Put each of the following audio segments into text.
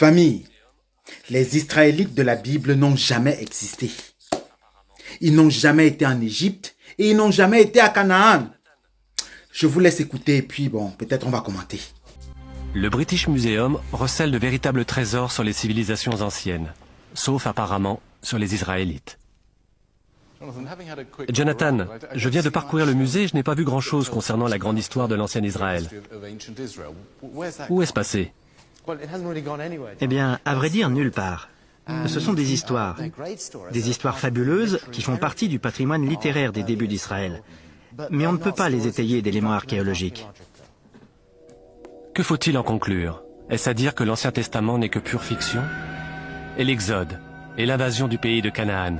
Famille, les Israélites de la Bible n'ont jamais existé. Ils n'ont jamais été en Égypte et ils n'ont jamais été à Canaan. Je vous laisse écouter et puis bon, peut-être on va commenter. Le British Museum recèle de véritables trésors sur les civilisations anciennes, sauf apparemment sur les Israélites. Jonathan, je viens de parcourir le musée et je n'ai pas vu grand-chose concernant la grande histoire de l'ancien Israël. Où est-ce passé? Eh bien, à vrai dire, nulle part. Ce sont des histoires fabuleuses qui font partie du patrimoine littéraire des débuts d'Israël. Mais on ne peut pas les étayer d'éléments archéologiques. Que faut-il en conclure? Est-ce à dire que l'Ancien Testament n'est que pure fiction? Et l'Exode, et l'invasion du pays de Canaan?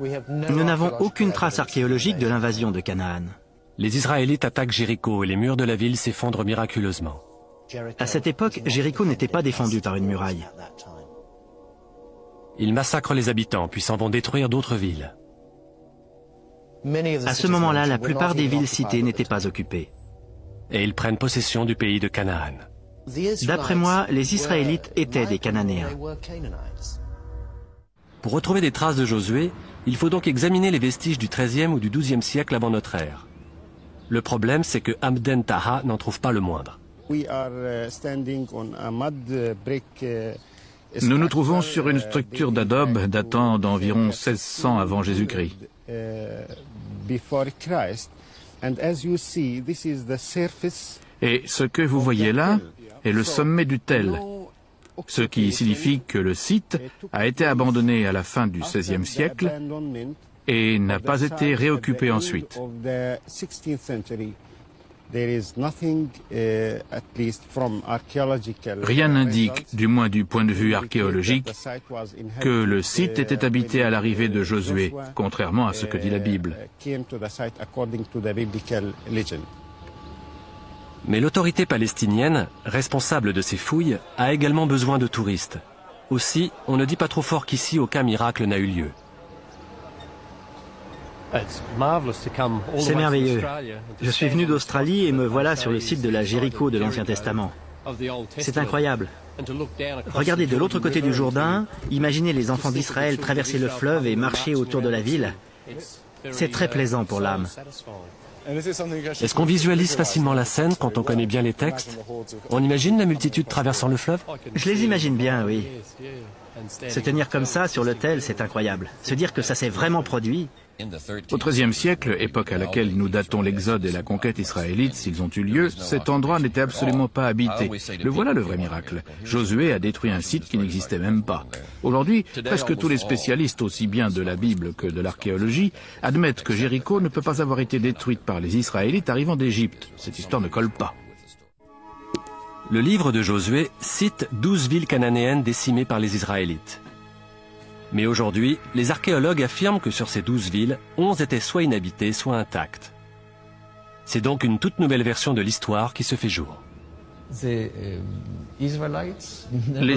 Nous n'avons aucune trace archéologique de l'invasion de Canaan. Les Israélites attaquent Jéricho et les murs de la ville s'effondrent miraculeusement. À cette époque, Jéricho n'était pas défendu par une muraille. Ils massacrent les habitants, puis s'en vont détruire d'autres villes. À ce moment-là, la plupart des villes citées n'étaient pas occupées. Et ils prennent possession du pays de Canaan. D'après moi, les Israélites étaient des Cananéens. Pour retrouver des traces de Josué, il faut donc examiner les vestiges du XIIIe ou du XIIe siècle avant notre ère. Le problème, c'est que Hamden Taha n'en trouve pas le moindre. Nous nous trouvons sur une structure d'adobe datant d'environ 1600 avant Jésus-Christ. Et ce que vous voyez là est le sommet du tel, ce qui signifie que le site a été abandonné à la fin du XVIe siècle et n'a pas été réoccupé ensuite. Rien n'indique, du moins du point de vue archéologique, que le site était habité à l'arrivée de Josué, contrairement à ce que dit la Bible. Mais l'autorité palestinienne, responsable de ces fouilles, a également besoin de touristes. Aussi, on ne dit pas trop fort qu'ici aucun miracle n'a eu lieu. C'est merveilleux. Je suis venu d'Australie et me voilà sur le site de la Jéricho de l'Ancien Testament. C'est incroyable. Regardez de l'autre côté du Jourdain, imaginez les enfants d'Israël traverser le fleuve et marcher autour de la ville. C'est très plaisant pour l'âme. Est-ce qu'on visualise facilement la scène quand on connaît bien les textes? On imagine la multitude traversant le fleuve? Je les imagine bien, oui. Se tenir comme ça sur l'autel, c'est incroyable. Se dire que ça s'est vraiment produit. Au XIIIe siècle, époque à laquelle nous datons l'Exode et la conquête israélite, s'ils ont eu lieu, cet endroit n'était absolument pas habité. Le voilà le vrai miracle. Josué a détruit un site qui n'existait même pas. Aujourd'hui, presque tous les spécialistes, aussi bien de la Bible que de l'archéologie, admettent que Jéricho ne peut pas avoir été détruite par les Israélites arrivant d'Égypte. Cette histoire ne colle pas. Le livre de Josué cite 12 villes cananéennes décimées par les Israélites. Mais aujourd'hui, les archéologues affirment que sur ces 12 villes, 11 étaient soit inhabitées, soit intactes. C'est donc une toute nouvelle version de l'histoire qui se fait jour. Les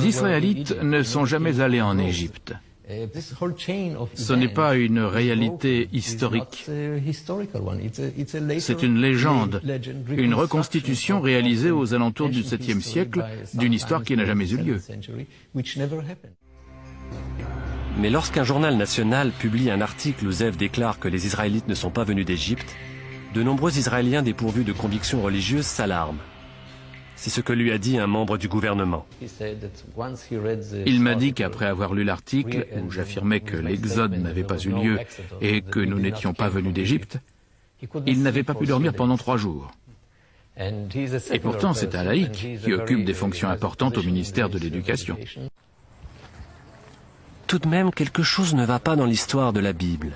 Israélites ne sont jamais allés en Égypte. Ce n'est pas une réalité historique. C'est une légende, une reconstitution réalisée aux alentours du 7e siècle d'une histoire qui n'a jamais eu lieu. Mais lorsqu'un journal national publie un article où Zev déclare que les Israélites ne sont pas venus d'Égypte, de nombreux Israéliens dépourvus de convictions religieuses s'alarment. C'est ce que lui a dit un membre du gouvernement. Il m'a dit qu'après avoir lu l'article, où j'affirmais que l'Exode n'avait pas eu lieu et que nous n'étions pas venus d'Égypte, il n'avait pas pu dormir pendant 3 jours. Et pourtant, c'est un laïc qui occupe des fonctions importantes au ministère de l'Éducation. Tout de même, quelque chose ne va pas dans l'histoire de la Bible.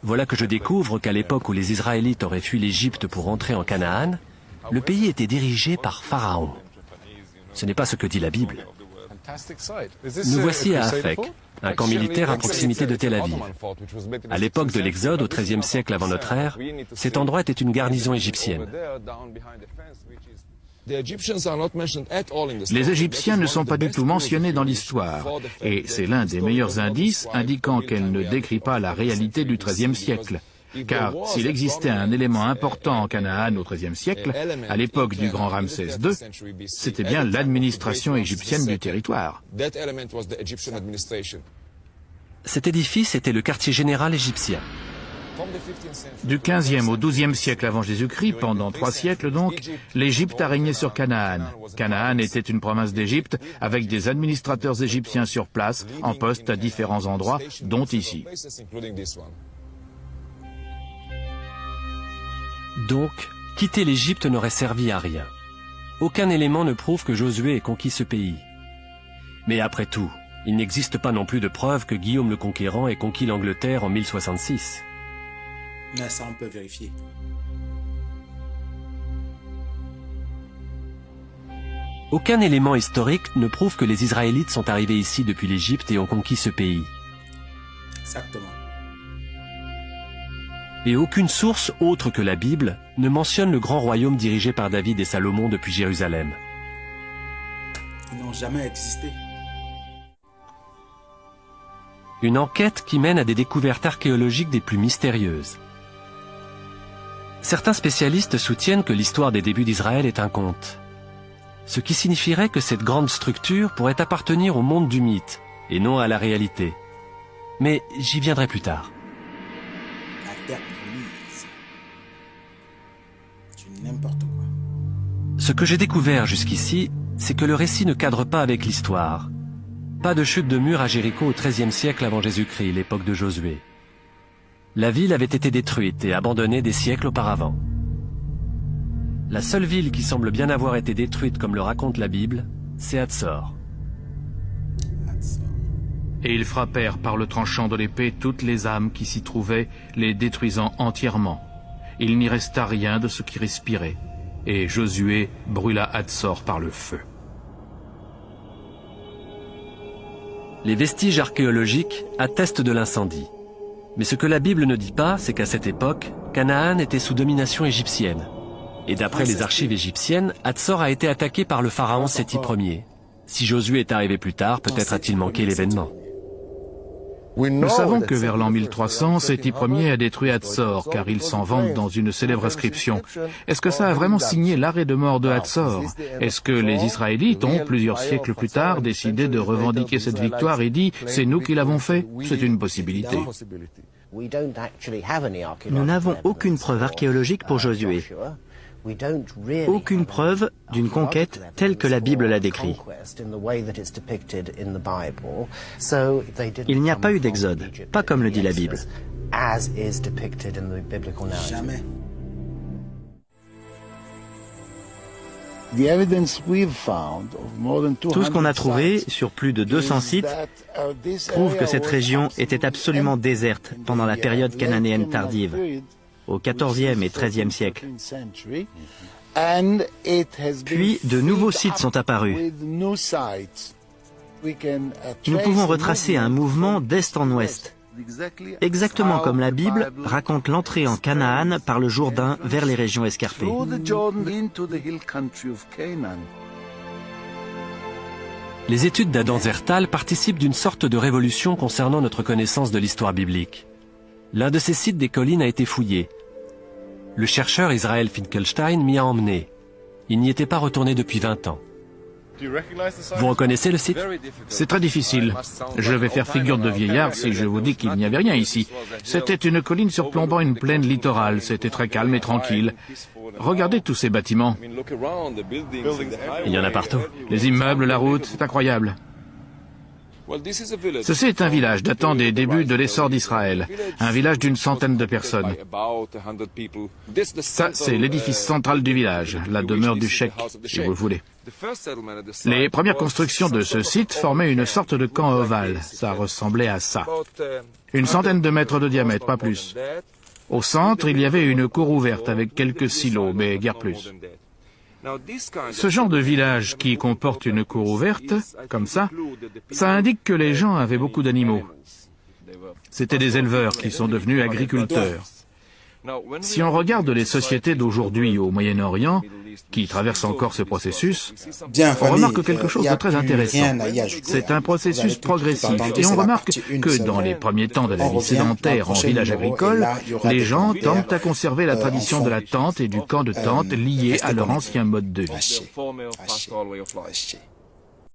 Voilà que je découvre qu'à l'époque où les Israélites auraient fui l'Égypte pour entrer en Canaan, le pays était dirigé par Pharaon. Ce n'est pas ce que dit la Bible. Nous voici à Afek, un camp militaire à proximité de Tel Aviv. À l'époque de l'Exode, au XIIIe siècle avant notre ère, cet endroit était une garnison égyptienne. Les Égyptiens ne sont pas du tout mentionnés dans l'histoire, et c'est l'un des meilleurs indices indiquant qu'elle ne décrit pas la réalité du XIIIe siècle. car s'il existait un élément important en Canaan au XIIIe siècle, à l'époque du grand Ramsès II, c'était bien l'administration égyptienne du territoire. Cet édifice était le quartier général égyptien. Du XVe au XIIe siècle avant Jésus-Christ, pendant 3 siècles donc, l'Égypte a régné sur Canaan. Canaan était une province d'Égypte avec des administrateurs égyptiens sur place, en poste à différents endroits, dont ici. Donc, quitter l'Égypte n'aurait servi à rien. Aucun élément ne prouve que Josué ait conquis ce pays. Mais après tout, il n'existe pas non plus de preuve que Guillaume le Conquérant ait conquis l'Angleterre en 1066. Mais ça, on peut vérifier. Aucun élément historique ne prouve que les Israélites sont arrivés ici depuis l'Égypte et ont conquis ce pays. Exactement. Et aucune source autre que la Bible ne mentionne le grand royaume dirigé par David et Salomon depuis Jérusalem. Ils n'ont jamais existé. Une enquête qui mène à des découvertes archéologiques des plus mystérieuses. Certains spécialistes soutiennent que l'histoire des débuts d'Israël est un conte. Ce qui signifierait que cette grande structure pourrait appartenir au monde du mythe, et non à la réalité. Mais j'y viendrai plus tard. La terre promise. C'est n'importe quoi. Ce que j'ai découvert jusqu'ici, c'est que le récit ne cadre pas avec l'histoire. Pas de chute de mur à Jéricho au XIIIe siècle avant Jésus-Christ, l'époque de Josué. La ville avait été détruite et abandonnée des siècles auparavant. La seule ville qui semble bien avoir été détruite comme le raconte la Bible, c'est Hatzor. Et ils frappèrent par le tranchant de l'épée toutes les âmes qui s'y trouvaient, les détruisant entièrement. Il n'y resta rien de ce qui respirait. Et Josué brûla Hatzor par le feu. Les vestiges archéologiques attestent de l'incendie. Mais ce que la Bible ne dit pas, c'est qu'à cette époque, Canaan était sous domination égyptienne. Et d'après les archives égyptiennes, Hatzor a été attaqué par le pharaon Séti Ier. Si Josué est arrivé plus tard, peut-être a-t-il manqué l'événement. Nous savons que vers l'an 1300, Séti Ier a détruit Hatzor, car il s'en vante dans une célèbre inscription. Est-ce que ça a vraiment signé l'arrêt de mort de Hatzor? Est-ce que les Israélites ont, plusieurs siècles plus tard, décidé de revendiquer cette victoire et dit « c'est nous qui l'avons fait » C'est une possibilité. Nous n'avons aucune preuve archéologique pour Josué. Aucune preuve d'une conquête telle que la Bible la décrit. Il n'y a pas eu d'exode, pas comme le dit la Bible. Jamais. Tout ce qu'on a trouvé sur plus de 200 sites prouve que cette région était absolument déserte pendant la période cananéenne tardive, au XIVe et XIIIe siècle. Puis de nouveaux sites sont apparus. Nous pouvons retracer un mouvement d'est en ouest, exactement comme la Bible raconte l'entrée en Canaan par le Jourdain vers les régions escarpées. Les études d'Adam Zertal participent d'une sorte de révolution concernant notre connaissance de l'histoire biblique. L'un de ces sites des collines a été fouillé. Le chercheur Israël Finkelstein m'y a emmené. Il n'y était pas retourné depuis 20 ans. Vous reconnaissez le site? C'est très difficile. Je vais faire figure de vieillard si je vous dis qu'il n'y avait rien ici. C'était une colline surplombant une plaine littorale. C'était très calme et tranquille. Regardez tous ces bâtiments. Il y en a partout. Les immeubles, la route, c'est incroyable. Ceci est un village datant des débuts de l'essor d'Israël, un village d'une centaine de personnes. Ça, c'est l'édifice central du village, la demeure du cheikh, si vous le voulez. Les premières constructions de ce site formaient une sorte de camp ovale, ça ressemblait à ça. Une centaine de mètres de diamètre, pas plus. Au centre, il y avait une cour ouverte avec quelques silos, mais guère plus. Ce genre de village qui comporte une cour ouverte, comme ça indique que les gens avaient beaucoup d'animaux. C'étaient des éleveurs qui sont devenus agriculteurs. Si on regarde les sociétés d'aujourd'hui au Moyen-Orient, qui traversent encore ce processus, Bien, on famille, remarque quelque chose y a de très plus intéressant. rien à y ajouter. C'est un Vous processus avez tout progressif entendu, et c'est on la remarque partie une que seulement. dans les premiers temps de la On vie revient sédentaire dans en le village prochain numéro, agricole, et là, il y aura les des gens commentaires, tentent à conserver la tradition en de fond. la tente et du camp de tente liés restez à leur connectés. ancien mode de vie. Fâché, fâché, fâché.